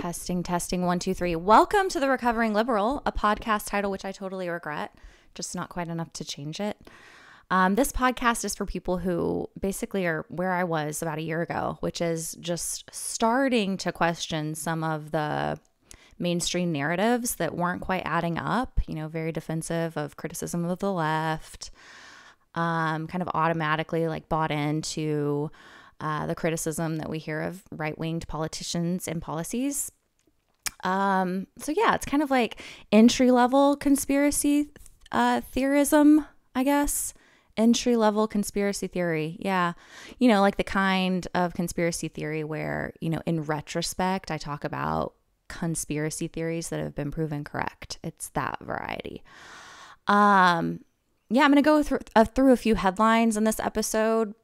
Testing, testing, 1, 2, 3. Welcome to The Recovering Liberal, a podcast title which I totally regret, just not quite enough to change it. This podcast is for people who basically are where I was about a year ago, which is just starting to question some of the mainstream narratives that weren't quite adding up, very defensive of criticism of the left, kind of automatically bought into the criticism that we hear of right-winged politicians and policies. It's kind of like entry-level conspiracy theorism, I guess. Entry-level conspiracy theory. Yeah. Like the kind of conspiracy theory where, in retrospect, I talk about conspiracy theories that have been proven correct. It's that variety. I'm going to go through a few headlines in this episode.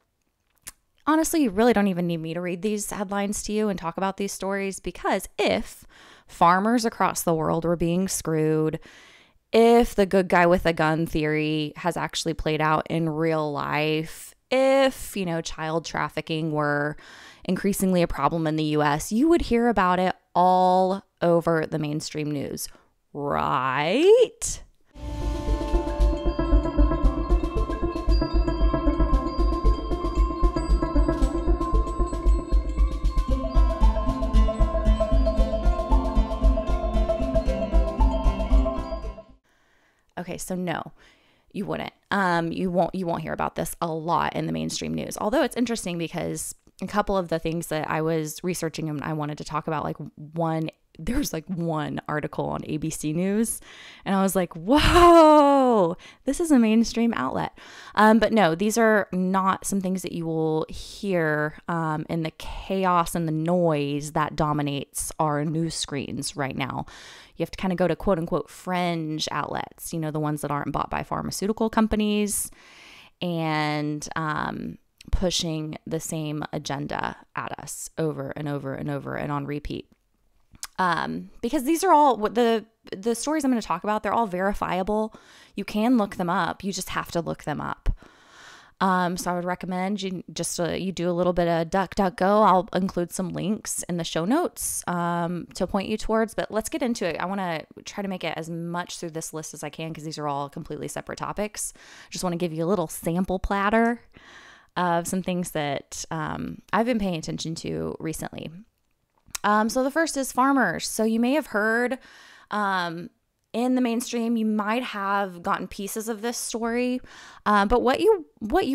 Honestly, you really don't even need me to read these headlines to you and talk about these stories, because if farmers across the world were being screwed, if the good guy with a gun theory has actually played out in real life, if, child trafficking were increasingly a problem in the US, you would hear about it all over the mainstream news, right? Okay, so no, you wouldn't. You won't hear about this a lot in the mainstream news. Although it's interesting because a couple of the things that I was researching and I wanted to talk about, there's one article on ABC News, and I was like, whoa, this is a mainstream outlet. But no, these are not some things that you will hear in the chaos and the noise that dominates our news screens right now. You have to kind of go to quote unquote fringe outlets, the ones that aren't bought by pharmaceutical companies and pushing the same agenda at us over and over and over and on repeat. Because these are all the stories I'm going to talk about. They're all verifiable. You can look them up. You just have to look them up. So I would recommend you do a little bit of DuckDuckGo. I'll include some links in the show notes to point you towards, but let's get into it. I want to try to make it as much through this list as I can because these are all completely separate topics. Just want to give you a little sample platter of some things that I've been paying attention to recently. So the first is farmers. So you may have heard in the mainstream, you might have gotten pieces of this story, but what you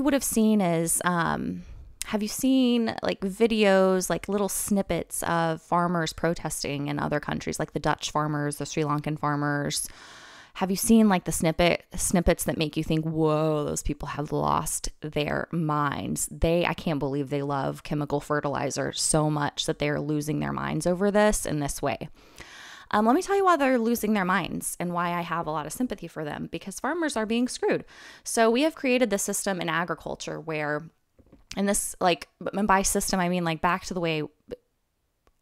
would have seen is, have you seen videos, little snippets of farmers protesting in other countries, like the Dutch farmers, the Sri Lankan farmers? Have you seen the snippets that make you think, whoa, those people have lost their minds? I can't believe they love chemical fertilizer so much that they're losing their minds over this in this way. Let me tell you why they're losing their minds and why I have a lot of sympathy for them, because farmers are being screwed. So we have created this system in agriculture where, and this, and by system, I mean back to the way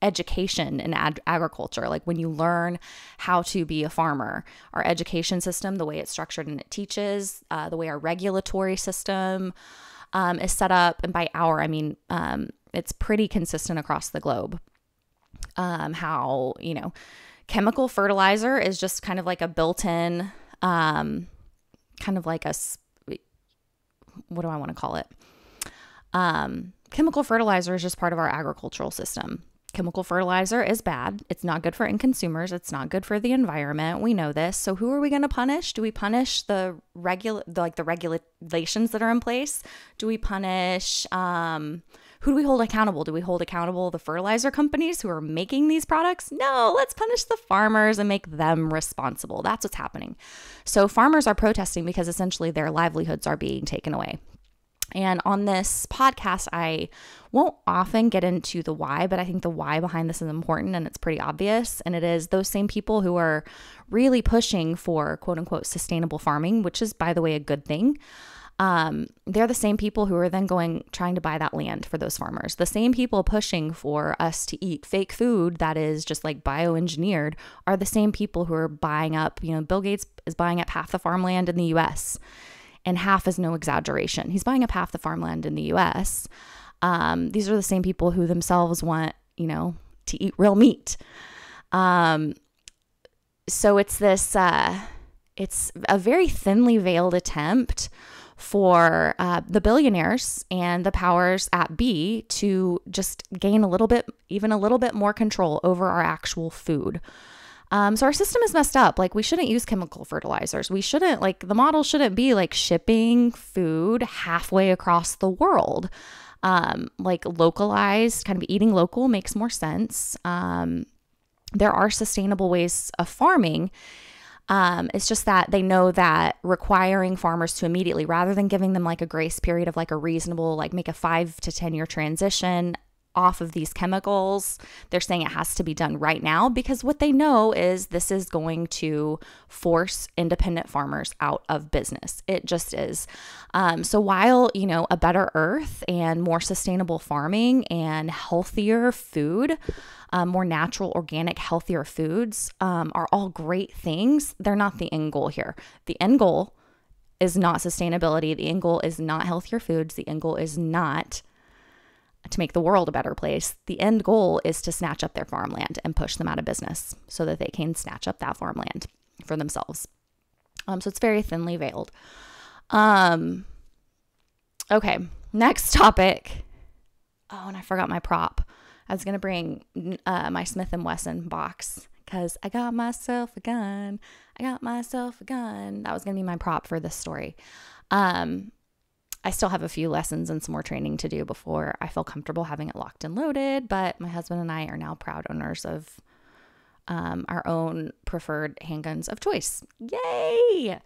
education in agriculture, when you learn how to be a farmer, our education system, the way it's structured and it teaches, the way our regulatory system is set up, and by our, I mean, it's pretty consistent across the globe. How, chemical fertilizer is just kind of like a built-in, kind of like what do I want to call it? Chemical fertilizer is just part of our agricultural system. Chemical fertilizer is bad. It's not good for end consumers. It's not good for the environment. We know this. So who are we going to punish? Do we punish the regulations that are in place? Do we punish, who do we hold accountable? Do we hold accountable the fertilizer companies who are making these products? No, let's punish the farmers and make them responsible. That's what's happening. So farmers are protesting because essentially their livelihoods are being taken away. And on this podcast, I won't often get into the why, but I think the why behind this is important and it's pretty obvious. And it is those same people who are really pushing for quote unquote sustainable farming, which is, by the way, a good thing. They're the same people who are then trying to buy that land for those farmers. The same people pushing for us to eat fake food that is just bioengineered are the same people who are buying up, Bill Gates is buying up half the farmland in the US. And half is no exaggeration. He's buying up half the farmland in the US. These are the same people who themselves want, to eat real meat. So it's this, it's a very thinly veiled attempt for the billionaires and the powers at be to just gain even a little bit more control over our actual food. So our system is messed up. Like, we shouldn't use chemical fertilizers. We shouldn't, like, the model shouldn't be like shipping food halfway across the world. Like, localized, kind of eating local makes more sense. There are sustainable ways of farming. It's just that they know that requiring farmers to immediately, rather than giving them like a grace period of like a reasonable, like make a 5 to 10 year transition off of these chemicals, they're saying it has to be done right now, because what they know is this is going to force independent farmers out of business. It just is. So while, a better earth and more sustainable farming and healthier food, more natural, organic, healthier foods are all great things, they're not the end goal here. The end goal is not sustainability. The end goal is not healthier foods. The end goal is not to make the world a better place. The end goal is to snatch up their farmland and push them out of business so that they can snatch up that farmland for themselves. So it's very thinly veiled. Okay, next topic. Oh, and I forgot my prop. I was going to bring my Smith & Wesson box because I got myself a gun. That was going to be my prop for this story. I still have a few lessons and some more training to do before I feel comfortable having it locked and loaded, but my husband and I are now proud owners of our own preferred handguns of choice. Yay!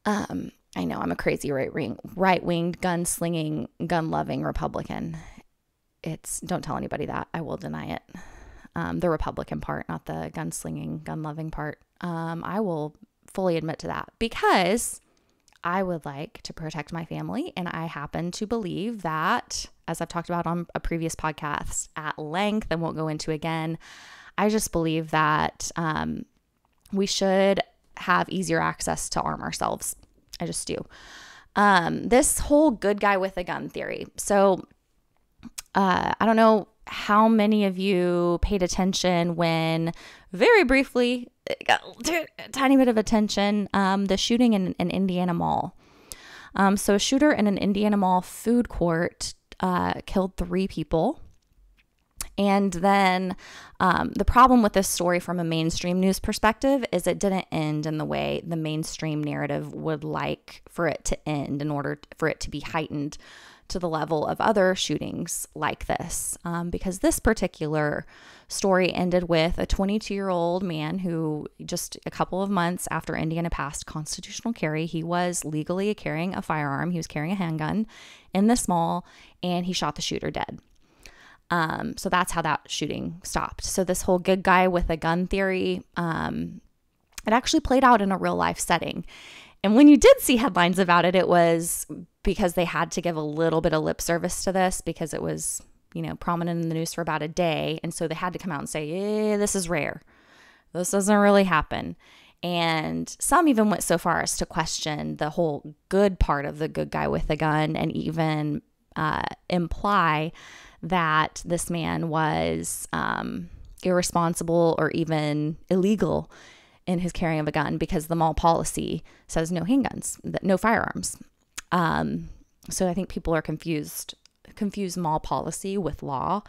I know I'm a crazy right-winged, gun-slinging, gun-loving Republican. Don't tell anybody that. I will deny it. The Republican part, not the gun-slinging, gun-loving part. I will fully admit to that because I would like to protect my family, and I happen to believe that, as I've talked about on a previous podcast at length and won't go into again, I just believe that we should have easier access to arm ourselves. I just do. This whole good guy with a gun theory. So I don't know how many of you paid attention when, very briefly, got a tiny bit of attention, the shooting in an Indiana mall. So a shooter in an Indiana mall food court killed 3 people. And then the problem with this story from a mainstream news perspective is it didn't end in the way the mainstream narrative would like for it to end in order for it to be heightened to the level of other shootings like this. Because this particular story ended with a 22-year-old man who, just a couple of months after Indiana passed constitutional carry, he was legally carrying a firearm. He was carrying a handgun in this mall, and he shot the shooter dead. So that's how that shooting stopped. So this whole good guy with a gun theory, it actually played out in a real life setting. And when you did see headlines about it, it was because they had to give a little bit of lip service to this because it was, prominent in the news for about a day. And so they had to come out and say, yeah, this is rare. This doesn't really happen. And some even went so far as to question the whole good part of the good guy with a gun and even imply that this man was irresponsible or even illegal in his carrying of a gun because the mall policy says no handguns, no firearms. So I think people are confuse mall policy with law.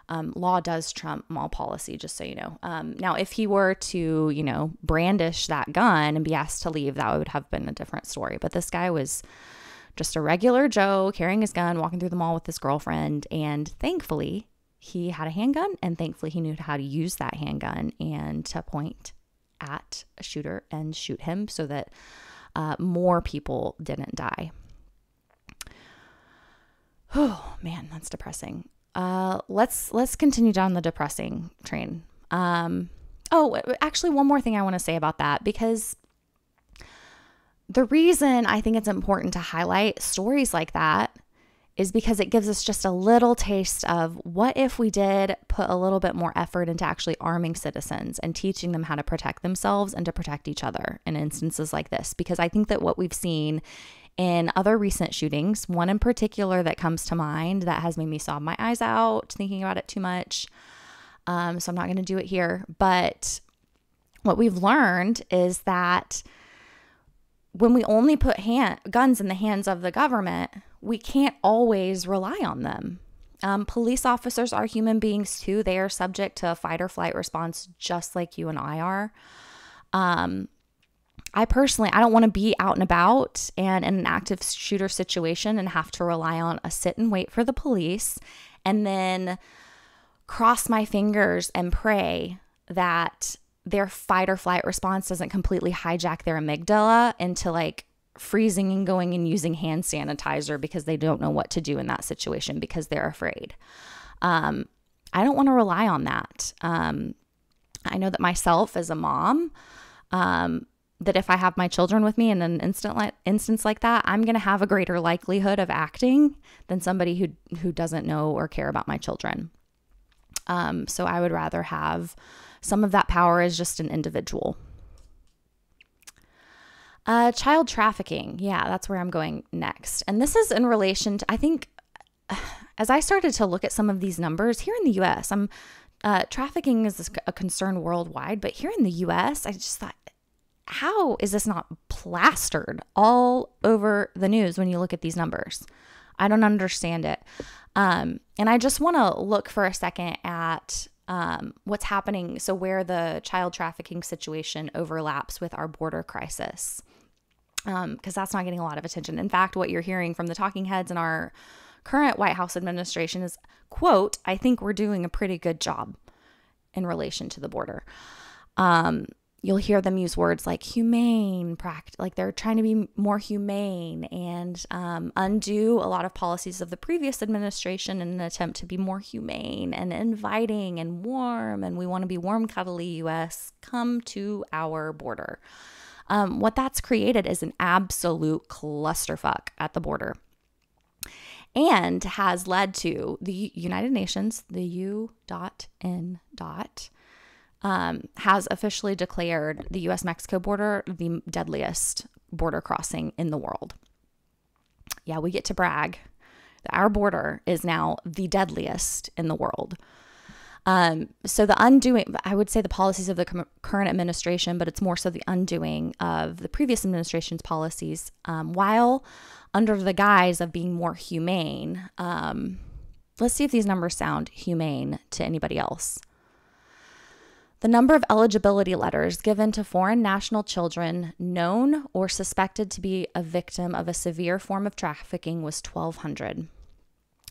Law does trump mall policy, just so you know. Now, if he were to, brandish that gun and be asked to leave, that would have been a different story. But this guy was just a regular Joe carrying his gun, walking through the mall with his girlfriend. And thankfully, he had a handgun, and thankfully he knew how to use that handgun and to point at a shooter and shoot him so that more people didn't die. Oh man, that's depressing. Let's continue down the depressing train. Actually, one more thing I want to say about that, because the reason I think it's important to highlight stories like that is because it gives us just a little taste of what if we did put a little bit more effort into actually arming citizens and teaching them how to protect themselves and to protect each other in instances like this. Because I think that what we've seen in other recent shootings, one in particular that comes to mind that has made me sob my eyes out thinking about it too much, So I'm not going to do it here. But what we've learned is that when we only put guns in the hands of the government, we can't always rely on them. Police officers are human beings too. They are subject to a fight or flight response just like you and I are. I don't want to be out and about and in an active shooter situation and have to rely on a sit and wait for the police and then cross my fingers and pray that their fight or flight response doesn't completely hijack their amygdala into like freezing and going and using hand sanitizer because they don't know what to do in that situation because they're afraid. I don't want to rely on that. I know that myself as a mom, that if I have my children with me in an instance like that, I'm going to have a greater likelihood of acting than somebody who doesn't know or care about my children. So I would rather have some of that power as just an individual. Child trafficking. Yeah, that's where I'm going next. And this is in relation to, I think, as I started to look at some of these numbers here in the U.S., trafficking is a concern worldwide, but here in the U.S., I just thought, how is this not plastered all over the news when you look at these numbers? I don't understand it. And I just want to look for a second at what's happening. So where the child trafficking situation overlaps with our border crisis, because that's not getting a lot of attention. In fact, what you're hearing from the talking heads in our current White House administration is, quote, I think we're doing a pretty good job in relation to the border. You'll hear them use words like humane practice, like they're trying to be more humane and undo a lot of policies of the previous administration in an attempt to be more humane and inviting and warm. And we want to be warm, cuddly U.S. Come to our border. What that's created is an absolute clusterfuck at the border and has led to the United Nations, the U.N. Has officially declared the U.S.-Mexico border the deadliest border crossing in the world. Yeah, we get to brag that our border is now the deadliest in the world. So the undoing, I would say the policies of the current administration, but it's more so the undoing of the previous administration's policies, while under the guise of being more humane. Let's see if these numbers sound humane to anybody else. The number of eligibility letters given to foreign national children known or suspected to be a victim of a severe form of trafficking was 1,200.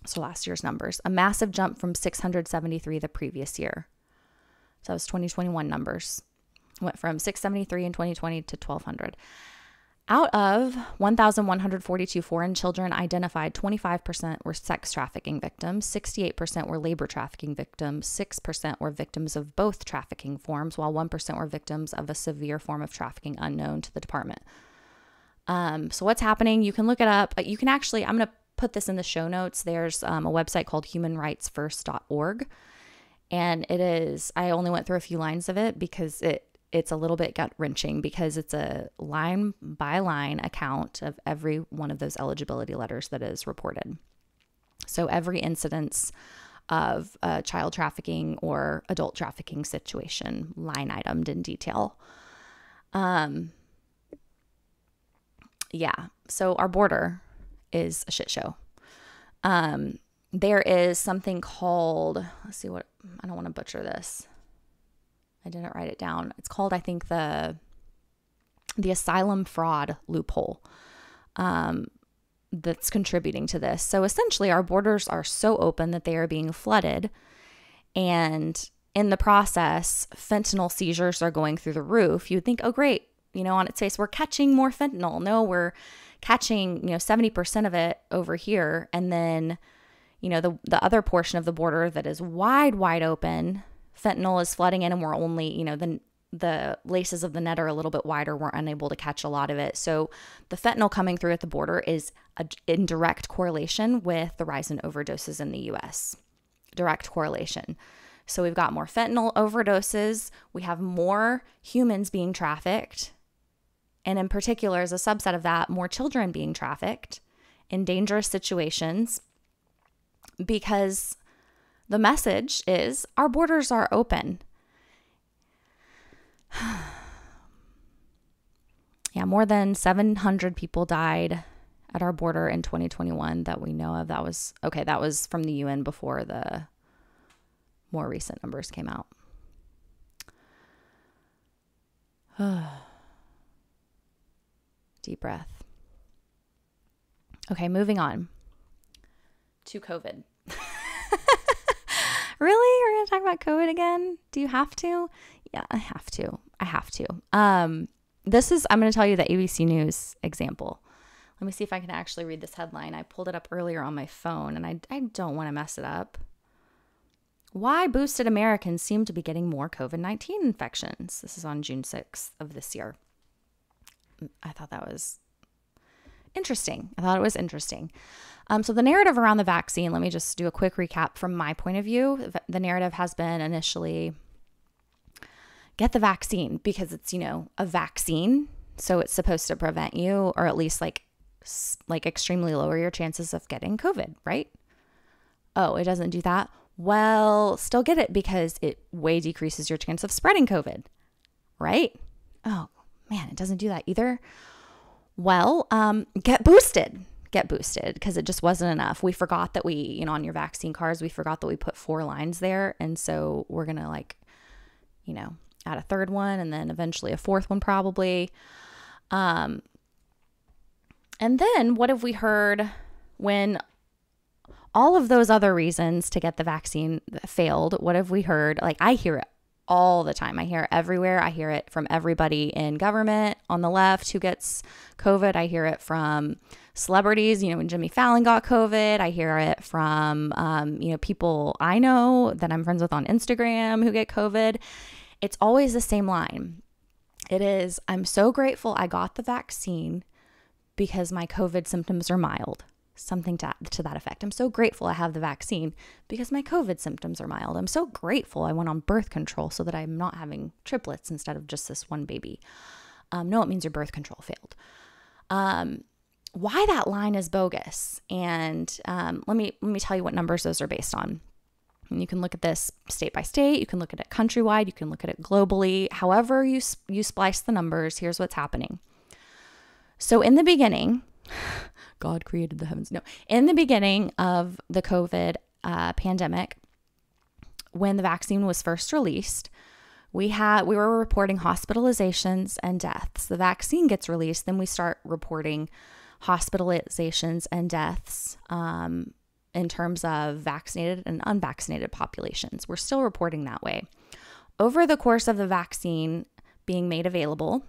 So last year's numbers, a massive jump from 673 the previous year. So that was 2021 numbers. Went from 673 in 2020 to 1,200. Out of 1,142 foreign children identified, 25% were sex trafficking victims, 68% were labor trafficking victims, 6% were victims of both trafficking forms, while 1% were victims of a severe form of trafficking unknown to the department. So what's happening? You can look it up. You can actually, I'm going to put this in the show notes. There's a website called humanrightsfirst.org. And it is, I only went through a few lines of it because it's a little bit gut-wrenching because it's a line-by-line account of every one of those eligibility letters that is reported. So every incidence of child trafficking or adult trafficking situation, line itemed in detail. Yeah, so our border is a shit show. There is something called, let's see what, I don't want to butcher this. I didn't write it down. It's called, I think, the asylum fraud loophole that's contributing to this. So essentially, our borders are so open that they are being flooded. And in the process, fentanyl seizures are going through the roof. You would think, oh, great. On its face, we're catching more fentanyl. No, we're catching, 70% of it over here. And then, the other portion of the border that is wide open, fentanyl is flooding in and we're only, the laces of the net are a little bit wider. We're unable to catch a lot of it. So the fentanyl coming through at the border is in direct correlation with the rise in overdoses in the U.S. Direct correlation. So we've got more fentanyl overdoses. We have more humans being trafficked. And in particular, as a subset of that, more children being trafficked in dangerous situations because The message is our borders are open. Yeah, more than 700 people died at our border in 2021 that we know of. That was from the UN before the more recent numbers came out. Deep breath. Okay, moving on to COVID. Really? We're going to talk about COVID again? Do you have to? Yeah, I have to. I'm going to tell you the ABC News example. Let me see if I can actually read this headline. I pulled it up earlier on my phone, and I don't want to mess it up. Why boosted Americans seem to be getting more COVID-19 infections. This is on June 6th of this year. I thought that was interesting. So the narrative around the vaccine, let me just do a quick recap from my point of view. The narrative has been initially, get the vaccine because it's, a vaccine. So it's supposed to prevent you, or at least like extremely lower your chances of getting COVID, right? Oh, it doesn't do that? Well, still get it because it way decreases your chance of spreading COVID, right? Oh man, it doesn't do that either. Well, get boosted because it just wasn't enough. We forgot that we, on your vaccine cards, we forgot that we put 4 lines there. And so we're going to add a third one and then eventually a fourth one probably. And then what have we heard when all of those other reasons to get the vaccine failed? What have we heard? I hear it all the time. I hear it everywhere. I hear it from everybody in government on the left who gets COVID. I hear it from celebrities, when Jimmy Fallon got COVID. I hear it from, people I know that I'm friends with on Instagram who get COVID. It's always the same line. It is, I'm so grateful I got the vaccine because my COVID symptoms are mild. Something to that effect. I'm so grateful I have the vaccine because my COVID symptoms are mild. I'm so grateful I went on birth control so that I'm not having triplets instead of just this one baby. No, it means your birth control failed. Why that line is bogus. And let me tell you what numbers those are based on. And you can look at this state by state. You can look at it countrywide. You can look at it globally. However you splice the numbers, here's what's happening. So in the beginning, God created the heavens. No, in the beginning of the COVID pandemic, when the vaccine was first released, we were reporting hospitalizations and deaths. The vaccine gets released, then we start reporting hospitalizations and deaths in terms of vaccinated and unvaccinated populations. We're still reporting that way. Over the course of the vaccine being made available,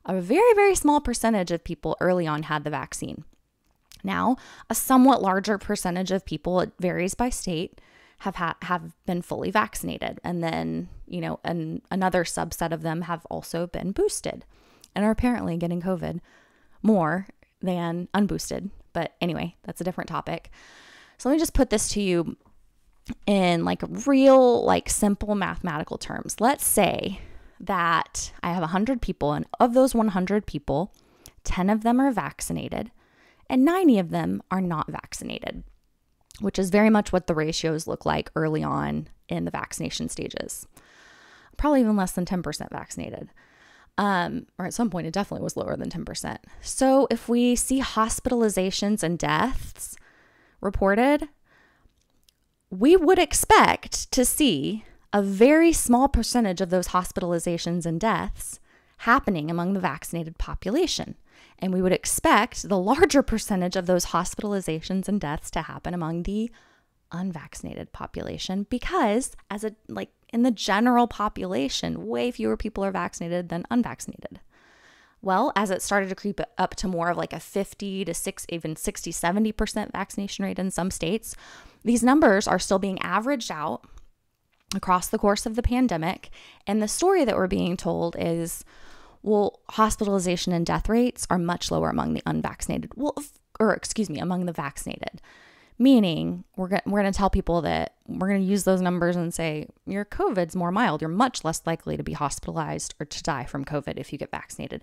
a very, very small percentage of people early on had the vaccine. Now, a somewhat larger percentage of people, it varies by state, have been fully vaccinated. And then, another subset of them have also been boosted and are apparently getting COVID more than unboosted. But anyway, that's a different topic. So let me just put this to you in real, simple mathematical terms. Let's say that I have 100 people, and of those 100 people, 10 of them are vaccinated and 90 of them are not vaccinated, which is very much what the ratios look like early on in the vaccination stages. Probably even less than 10% vaccinated. Or at some point, it definitely was lower than 10%. So if we see hospitalizations and deaths reported, we would expect to see a very small percentage of those hospitalizations and deaths happening among the vaccinated population. And we would expect the larger percentage of those hospitalizations and deaths to happen among the unvaccinated population because in the general population, way fewer people are vaccinated than unvaccinated. Well, as it started to creep up to more of a 50 to 60, even 60, 70% vaccination rate in some states, these numbers are still being averaged out across the course of the pandemic. And the story that we're being told is, well, hospitalization and death rates are much lower among the unvaccinated. Among the vaccinated, Meaning we're going to tell people that we're going to use those numbers and say your COVID's more mild. You're much less likely to be hospitalized or to die from COVID if you get vaccinated.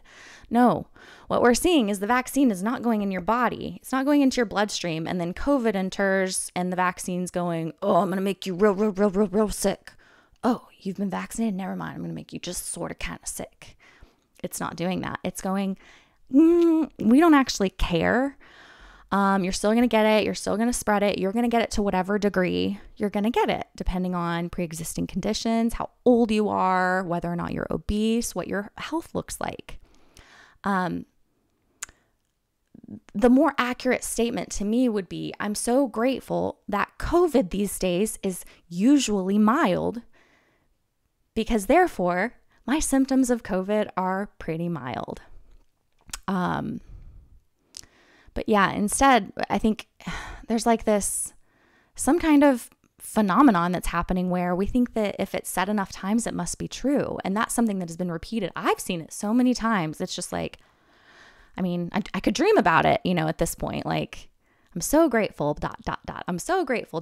No, what we're seeing is the vaccine is not going in your body. It's not going into your bloodstream. And then COVID enters and the vaccine's going, oh, I'm going to make you real sick. Oh, you've been vaccinated? Never mind. I'm going to make you just sort of kind of sick. It's not doing that. It's going, we don't actually care. You're still going to get it. You're still going to spread it. You're going to get it to whatever degree you're going to get it, depending on pre-existing conditions, how old you are, whether or not you're obese, what your health looks like. The more accurate statement to me would be, I'm so grateful that COVID these days is usually mild because therefore my symptoms of COVID are pretty mild. But yeah, instead, I think there's like some kind of phenomenon that's happening where we think that if it's said enough times, it must be true. And that's something that has been repeated. I've seen it so many times. It's just like, I mean, I could dream about it, at this point. Like, I'm so grateful, ... I'm so grateful, ...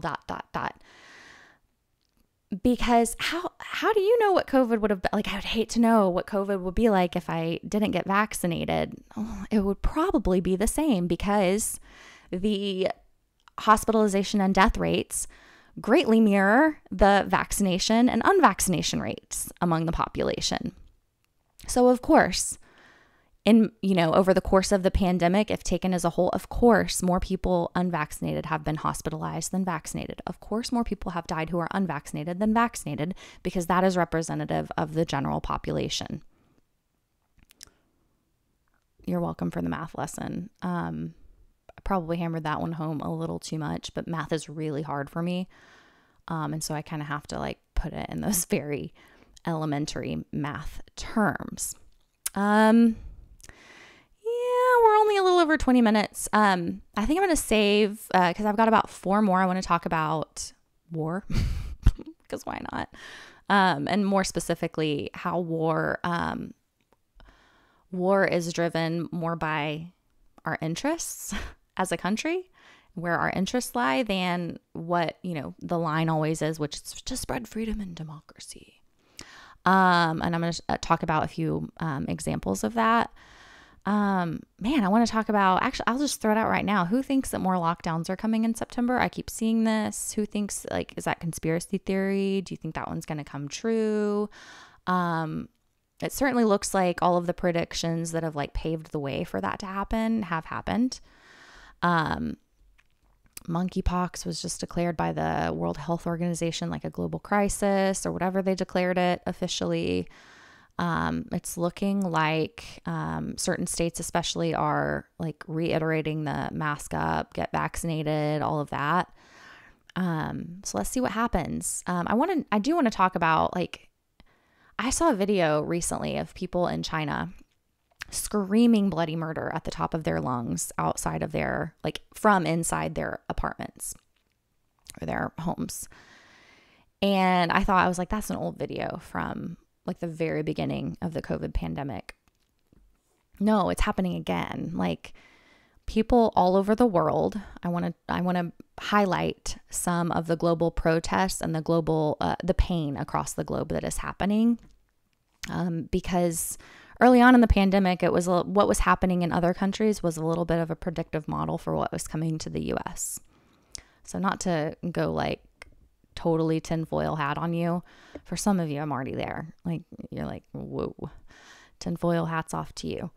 Because how do you know what COVID would have been like? I would hate to know what COVID would be like if I didn't get vaccinated. Oh, it would probably be the same because the hospitalization and death rates greatly mirror the vaccination and unvaccination rates among the population. So of course, over the course of the pandemic, if taken as a whole, of course, more people unvaccinated have been hospitalized than vaccinated. Of course, more people have died who are unvaccinated than vaccinated because that is representative of the general population. You're welcome for the math lesson. I probably hammered that one home a little too much, but math is really hard for me. And so I kind of have to put it in those very elementary math terms. Yeah, we're only a little over 20 minutes. I think I'm going to save, because I've got about 4 more. I want to talk about war, because why not? And more specifically, how war is driven more by our interests as a country, where our interests lie, than what, the line always is, which is to spread freedom and democracy. And I'm going to talk about a few examples of that. I want to talk about, actually, I'll just throw it out right now. Who thinks that more lockdowns are coming in September? I keep seeing this. Who thinks, is that conspiracy theory? Do you think that one's going to come true? It certainly looks like all of the predictions that have paved the way for that to happen have happened. Monkeypox was just declared by the World Health Organization like a global crisis, or whatever they declared it officially. It's looking like certain states especially are reiterating the mask up, get vaccinated, all of that. So let's see what happens. I do want to talk about, I saw a video recently of people in China screaming bloody murder at the top of their lungs outside of their, from inside their apartments or their homes. And I was like, that's an old video from the very beginning of the COVID pandemic. No, it's happening again. People all over the world. I want to highlight some of the global protests and the global, the pain across the globe that is happening. Because early on in the pandemic, it was what was happening in other countries was a little bit of a predictive model for what was coming to the US. So not to go totally tinfoil hat on you. For some of you, I'm already there. You're whoa, tinfoil hats off to you.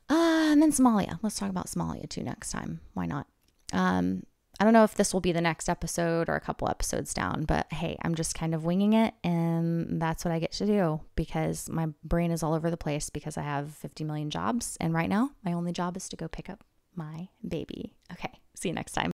And then Somalia. Let's talk about Somalia too next time. Why not? I don't know if this will be the next episode or a couple episodes down, but hey, I'm just kind of winging it, and that's what I get to do because my brain is all over the place because I have 50 million jobs. And right now, my only job is to go pick up my baby. Okay. See you next time.